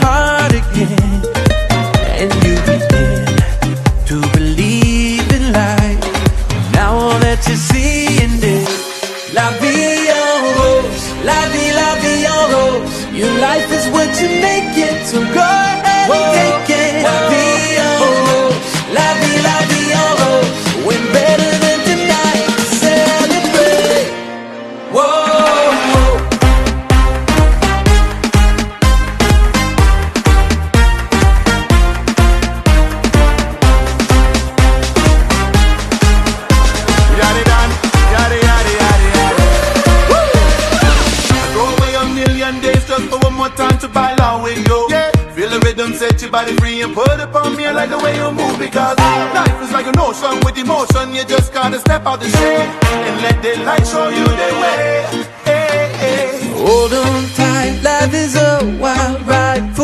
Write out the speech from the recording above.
heart again, and you begin to believe in life. Now all that you're seeing is la vie en rose, la vie en rose. Your life is what you make it, so go ahead and take it. La vie en rose, la vie en rose. When better than tonight, celebrate. Whoa. Time to buy along with you. Yeah. Feel the rhythm, set your body free and put it on me. I like the way you move because life is like an ocean with emotion. You just gotta step out the shade and let the light show you the way. Hey, hey. Hold on tight, life is a wild ride.